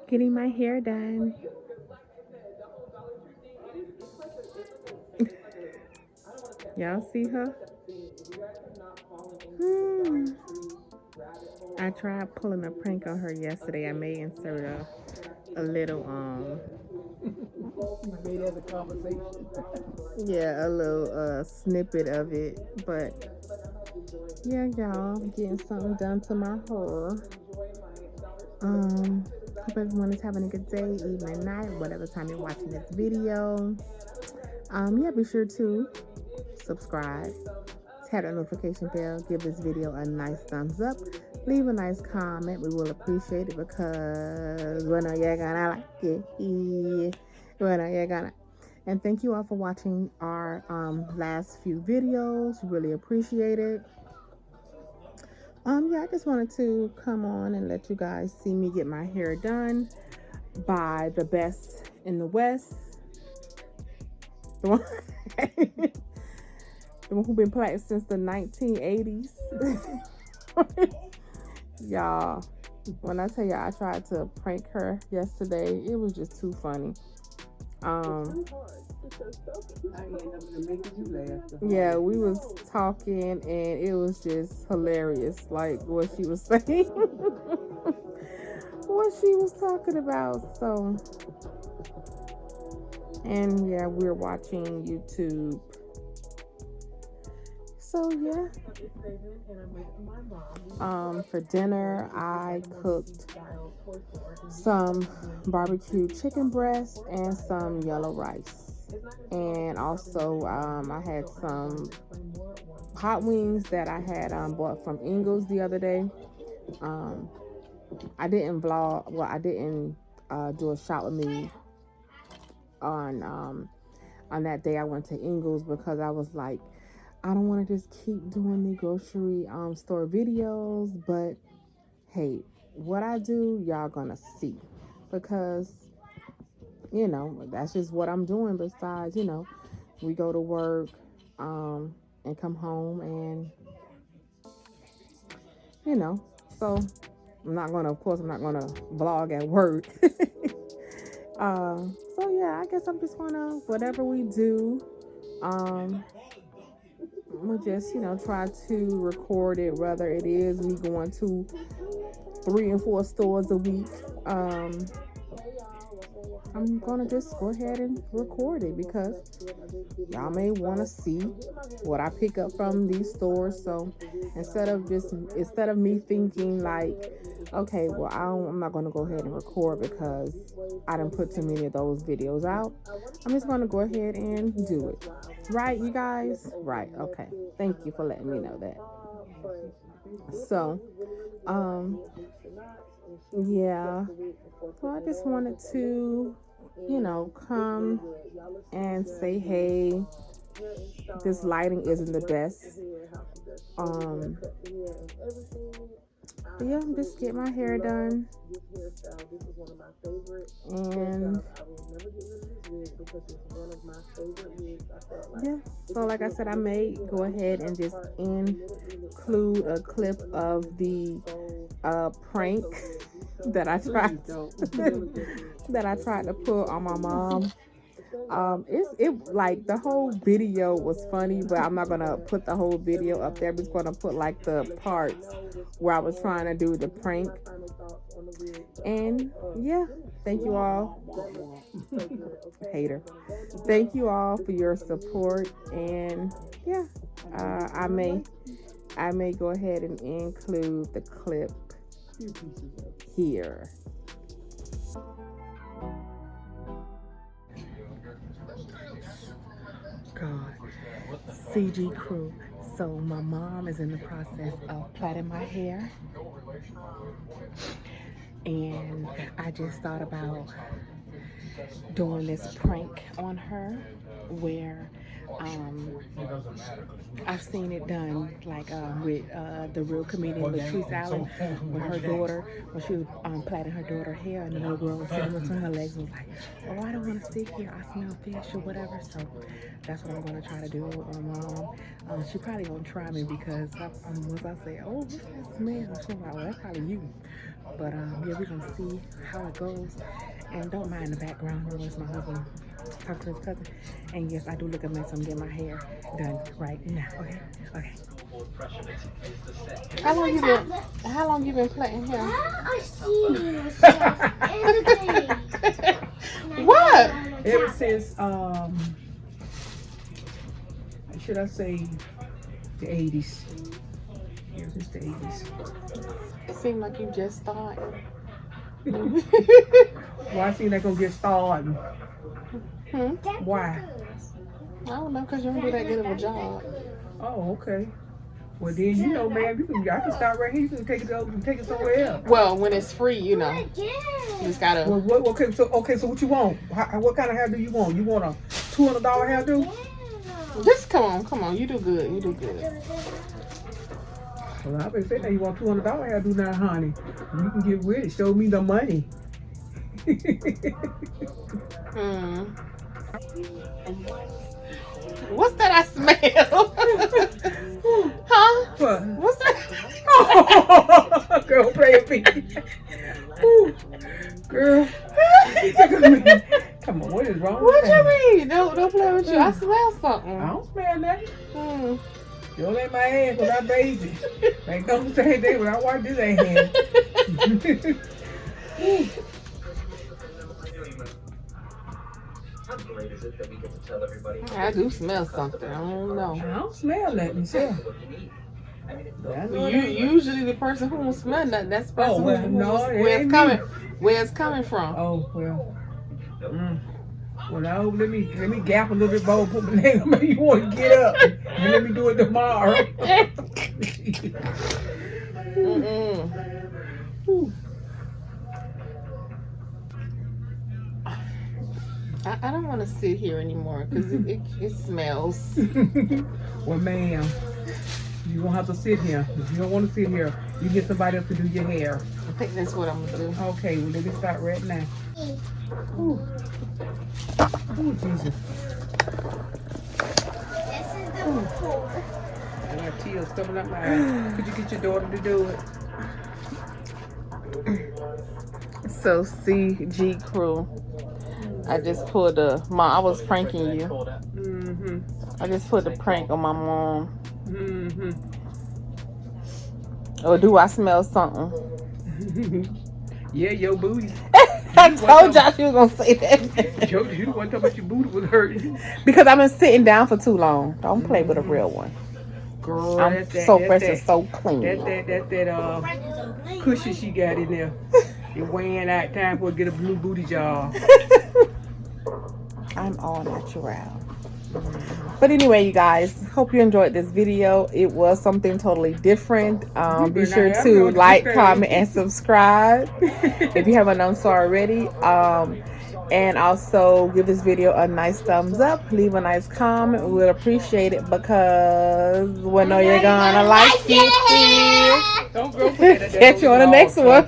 Getting my hair done. Y'all see her? Hmm. I tried pulling a prank on her yesterday. I may insert a little You made it as a conversation. yeah, a little snippet of it. But yeah, y'all, getting something done to my hair. Hope everyone is having a good day, evening, night, whatever time you're watching this video. Yeah, be sure to subscribe, tap the notification bell, give this video a nice thumbs up, leave a nice comment. We will appreciate it because we know you're gonna like it. We know you're gonna. And thank you all for watching our last few videos. Really appreciate it. Yeah, I just wanted to come on and let you guys see me get my hair done by the best in the West. The one, the one who been playing since the 1980s. Y'all, when I tell y'all I tried to prank her yesterday, it was just too funny. Yeah, we was talking and it was just hilarious, like what she was saying, what she was talking about. So, and yeah, we're watching YouTube. So yeah, for dinner I cooked some barbecue chicken breast and some yellow rice, and also I had some hot wings that I had bought from Ingles the other day. I didn't vlog, well, I didn't do a shot with me on that day I went to Ingles because I was like, I don't want to just keep doing the grocery store videos, but hey, what I do, y'all gonna see, because you know that's just what I'm doing. Besides, you know, we go to work and come home, and you know, so I'm not gonna vlog at work. So yeah, I guess I'm just gonna, whatever we do, we'll just, you know, try to record it, whether it is me going to 3 and 4 stores a week. I'm gonna just go ahead and record it because y'all may want to see what I pick up from these stores. So instead of me thinking like, okay, well, I'm not gonna go ahead and record because I didn't put too many of those videos out, I'm just gonna go ahead and do it. Right, you guys? Right. Okay. Thank you for letting me know that. So, yeah. Well, I just wanted to, you know, come and say, hey, this lighting isn't the best. But yeah, I'm just getting my hair done. And yeah, so like I said, I may go ahead and just include a clip of the prank that I tried to put on my mom. It like the whole video was funny, but I'm not gonna put the whole video up there. I'm just gonna put like the parts where I was trying to do the prank. And yeah, thank you all. Hater. Thank you all for your support. And yeah, I may go ahead and include the clip here. God, CG crew. So my mom is in the process of plaiting my hair, and I just thought about doing this prank on her where I've seen it done, like with the real comedian Latrice Allen, with her daughter, when she was plaiting her daughter's hair, and the little girl was sitting between her legs and was like, "Oh, I don't want to sit here. I smell fish or whatever." So that's what I'm gonna try to do with my mom. She probably gonna try me because once I say, "Oh, what's that smell?" she's like, "Well, that's probably you." But yeah, we're gonna see how it goes. And don't mind the background noise. My husband talk to his cousin. And yes, I do look at myself and get my hair done right now. Okay, okay. How long you been plaiting hair? I see you. What? Ever since should I say the 80s? Ever since the 80s. It seemed like you just started. Why I seem like I'm gonna get started? Why? I don't know, because you don't do that good of a job. Oh, okay. Well then, you know, man, I can start right here. You can take it over and take it somewhere else. Well, when it's free, you know. You just gotta. Well, okay, so what you want? What kind of hairdo you want? You want a $200 hairdo? Just come on. You do good. You do good. Well, I've been saying that you want $200 hairdo now, honey. You can get with it. Show me the money. What's that I smell? Huh? What? What's that? Girl, play a beat. Girl. Come on, what is wrong What with you that? mean? Don't play with you. I smell something. I don't smell that. Don't let my hands because I bathed it. They don't say that when I wash this hand. I do smell something. I don't know. I don't smell nothing, sir. Usually the person who won't smell nothing, that's the person where it's coming from. Oh, well. Well, now let me gap a little bit more, put my name on. Maybe you want to get up and let me do it tomorrow. I don't want to sit here anymore because it smells. Well, ma'am, you won't have to sit here. If you don't want to sit here, you get somebody else to do your hair. I think that's what I'm going to do. Okay, well, let me start right now. Ooh. Oh, Jesus. I got tears coming up my eyes. Could you get your daughter to do it? So, CG crew, I just pulled I was pranking you. I just put the prank on my mom. Or do I smell something? Yeah, your booty. I told y'all she was gonna say that. You the one talking about your booty was hurting. Because I've been sitting down for too long. Don't play with a real one. Girl, I'm so fresh and so clean. That cushion she got in there. You're weighing out time for to get a new booty job. I'm all natural. But anyway, you guys, hope you enjoyed this video. It was something totally different. Be sure to like, comment, and subscribe if you haven't done so already. And also give this video a nice thumbs up. Leave a nice comment. We would appreciate it because we know you're gonna like it. Don't go for that. Catch you on the next one.